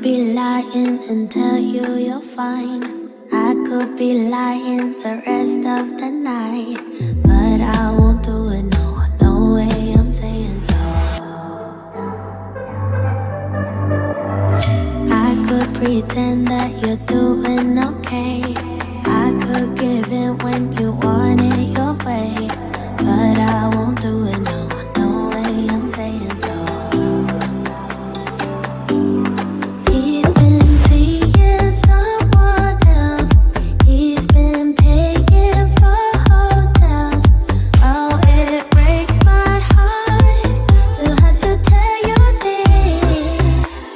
be lying and tell you you're fine. I could be lying the rest of the night, but I won't do it, no, no way I'm saying so. I could pretend that you're doing okay. I could give in when you want it your way, but I won't do it, no, no way I'm saying so. He's been seeing someone else. He's been paying for hotels. Oh, it breaks my heart to have to tell you this.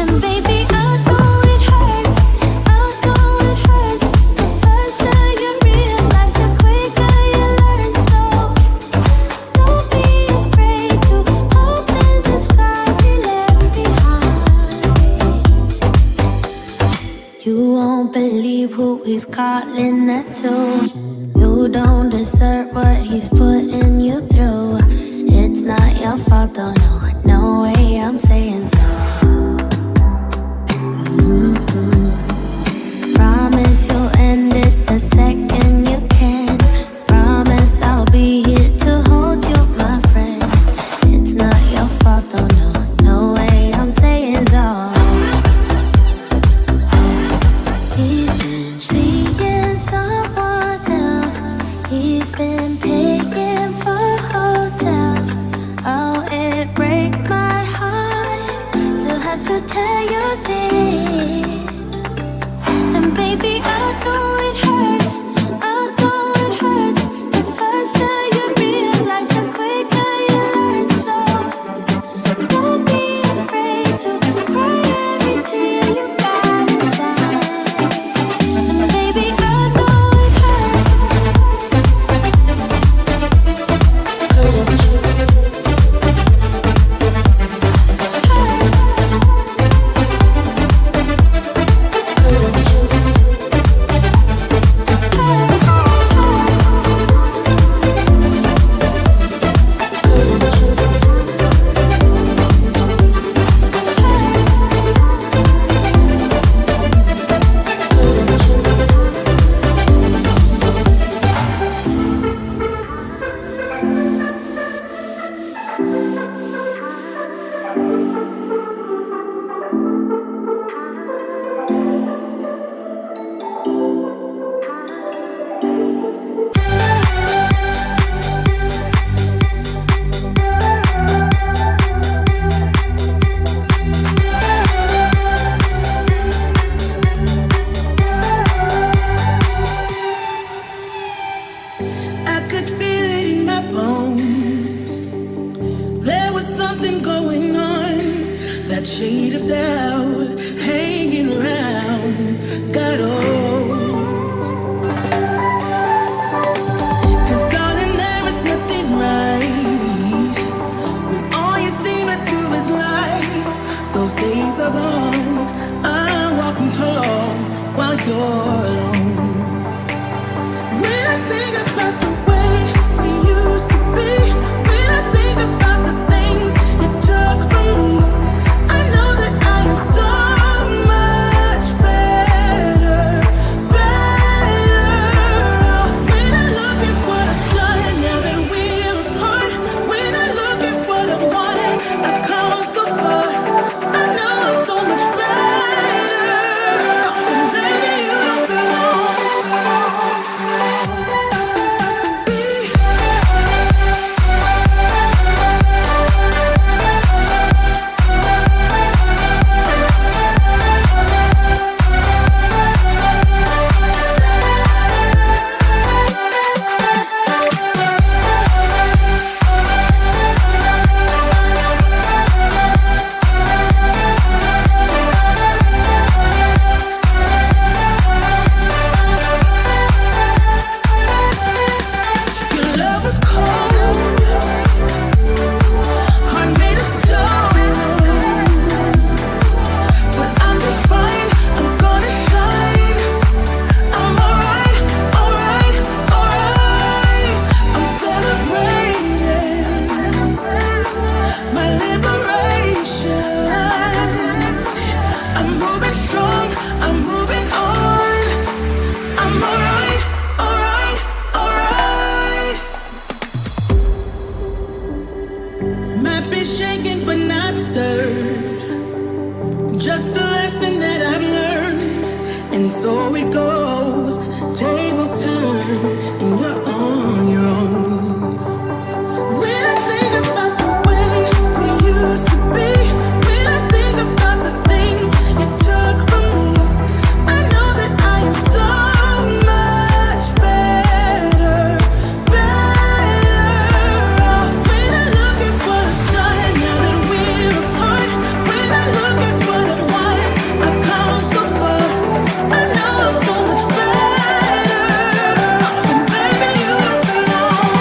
And baby, I know it hurts. I know it hurts. The faster you realize, the quicker you learn. So don't be afraid to open the scars he left behind. You won't believe who he's calling that to. You don't deserve what he's putting you through. It's not your fault, though, no, no way I'm saying so. Promise you'll end it the second you can. Promise I'll be here to hold you, my friend. It's not your fault, though, no, no way I'm saying so. He's been seeing someone else. He's been paying for hotels. Oh, it breaks my heart to have to tell you this. And baby, I know it hurts. I know it hurts. The faster you realize, the quicker you learn. So don't be afraid to cry every tear you got inside. And baby, I know it hurts. I could feel it in my bones. There was something going on. That shade of doubt hanging around got old. 'Cause darling, there is nothing right when all you seem to do is lie. Those days are gone. I'm walking tall while you're alone. When I think about the way we used to be, when I think about the things you took from me, I know that I am so much better, better. When I look at what I've done now that we're apart, when I look at what I wanted, I've come so far. I know I'm so much better. And baby, you don't belong. And so it goes, tables turn, and you're on your own. When I think about the way we used to be, when I think about the things you took from me, I know that I am so much better, better off. When I look at what I've done now that we're apart, when I look at what I've won, I've come so far. I know I'm so much better off, and baby, you don't belong.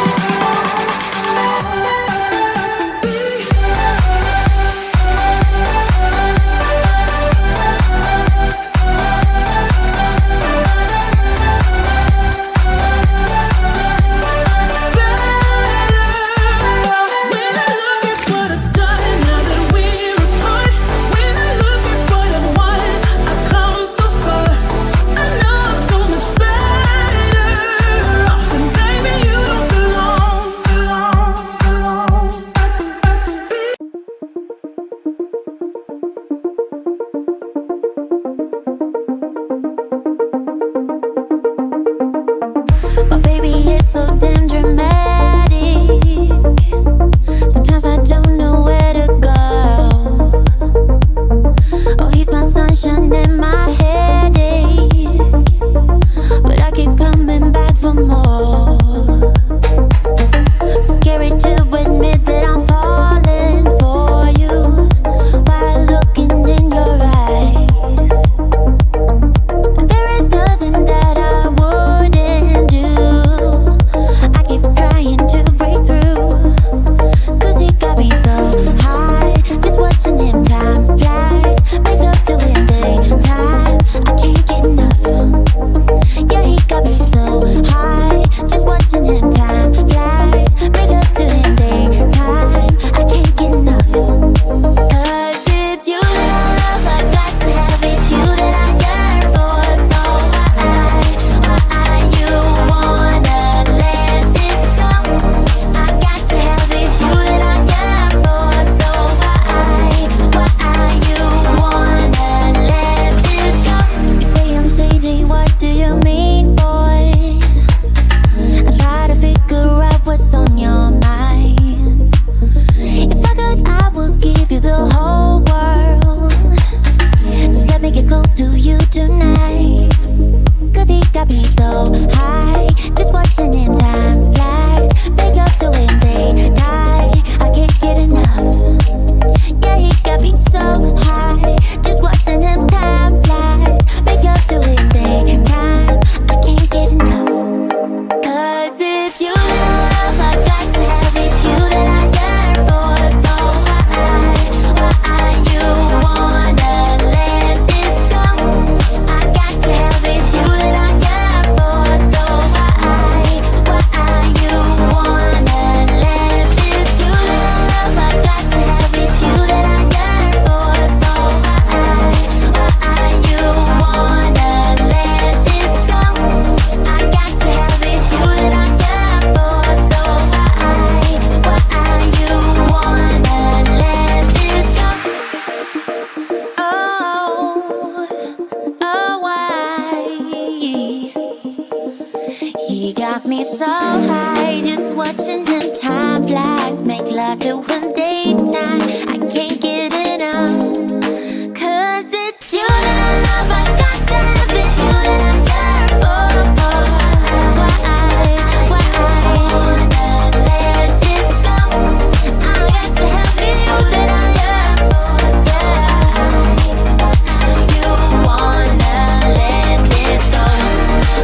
When I look at what I've done now that we're apart, when I look at what I've won, I've come so far. I know I'm so much better off, and baby, you don't belong. But baby, it's so damn dramatic. Sometimes I don't know where to go. Oh, he's my sunshine and my headache, but I keep coming back for more. Scary to admit that I'm falling for you while looking in your eyes. There is nothing that I wouldn't do. I keep trying to break through, 'cause he got me so high. Just watching him, time flies. Make love to him daytime, I can't get enough. Yeah, he got me so high. Just watching him, time flies. Make love to him daytime, I can't get enough. 'Cause it's you that I love, I got to have it. You that I yearn for, so why you wanna let this go? I got to have it. You that I yearn for, so why you wanna let this go? You say I'm shady, what do you mean, boy? I try to figure out what's on your mind. If I could, I would give you the whole world. Just let me get close to you tonight. 'Cause he got me so high. Just watching him, time flies. Make up to him, daytime, I can't get enough. Yeah, he got me so high. Just watching him, time flies. Make up to him, daytime, I can't get enough. 'Cause it's you that I love, I got to have it. You that I yearn for, so why you wanna let this go? I got to have it. You that I yearn for, so why you wanna let this? You that I love, I got to have it. You that I yearn for, so why you wanna let this go? I got to have it. You that I yearn for, so why you wanna let this go? Why? He got me so high, just watching him, time flies. Make love to him daytime, I can't get enough. 'Cause it's you that I love, I got to have it. You that I yearn for, so why wanna let this go? I got to have it. You that I yearn for, you wanna let this go?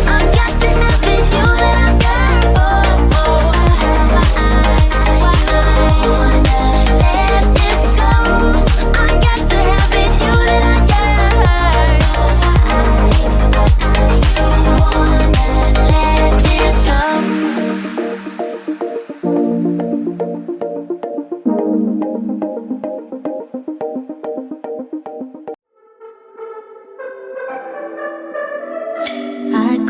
I got to have it. You that I yearn for, so why wanna let this go? I got to have it. You that I yearn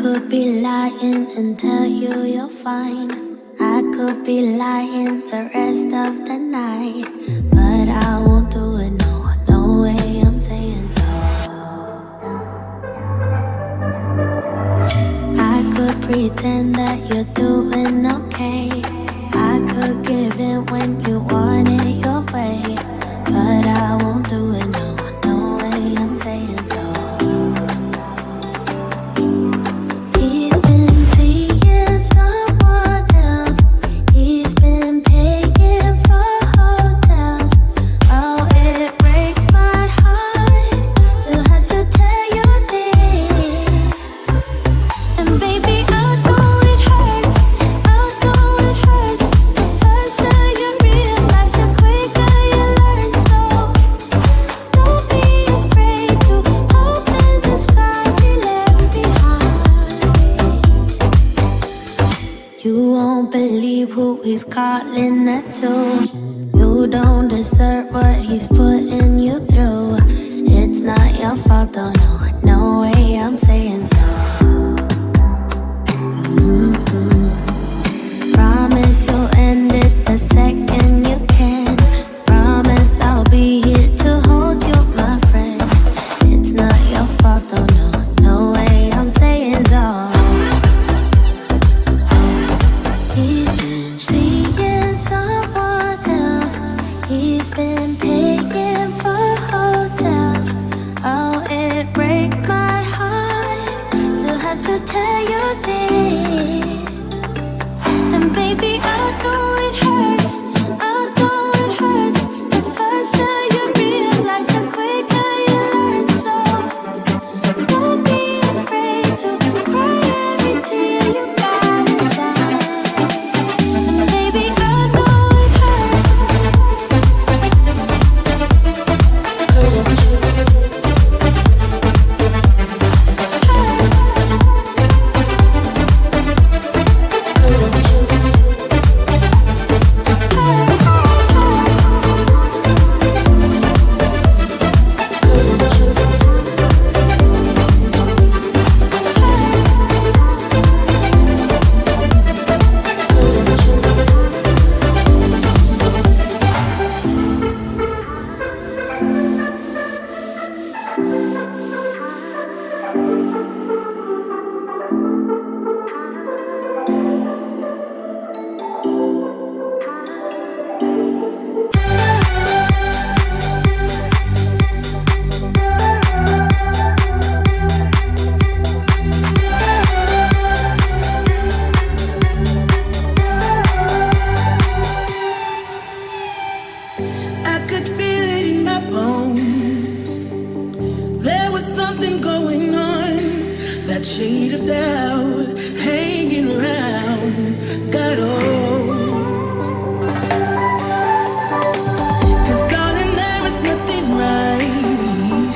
could be lying and tell you you're fine. I could be lying the rest of the night, but I won't do it, no, no way I'm saying so. pretend that you're doing okay. I could give in when you want it your way, but I won't do it, no, no way, I'm saying so. He's been seeing someone else. He's been paying for hotels. Oh, it breaks my heart to have to tell you this. And baby, I know it hurts. I know it hurts. The faster you realize, the quicker you learn. So don't be afraid to open the skies he left behind. You won't believe who he's calling that to. You don't deserve what he's putting you through. It's not your fault, though, no, no way, I'm saying so. Promise you'll end it the second you can. Promise I'll be here to hold you, my friend. It's not your fault, though, no, no way, I'm saying so. He's seeing someone else. He's been paying for hotels. Oh, it breaks my heart to have to tell you this. And baby, I know it hurts. I know it hurts. The faster you realize, the quicker you learn. So don't be afraid to cry every tear you got inside. And baby, I know it I could feel it in my bones. There was something going on. That shade of doubt hanging around got old. 'Cause darling, there is nothing right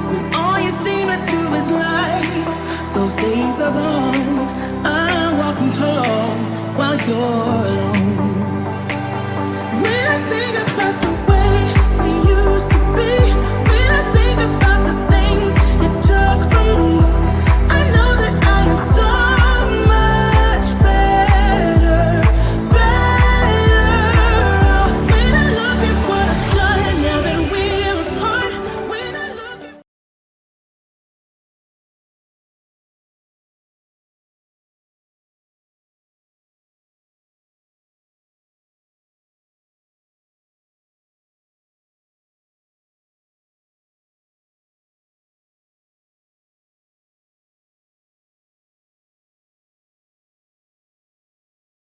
when all you seem to do is lie. Those days are gone. I'm walking tall while you're alone.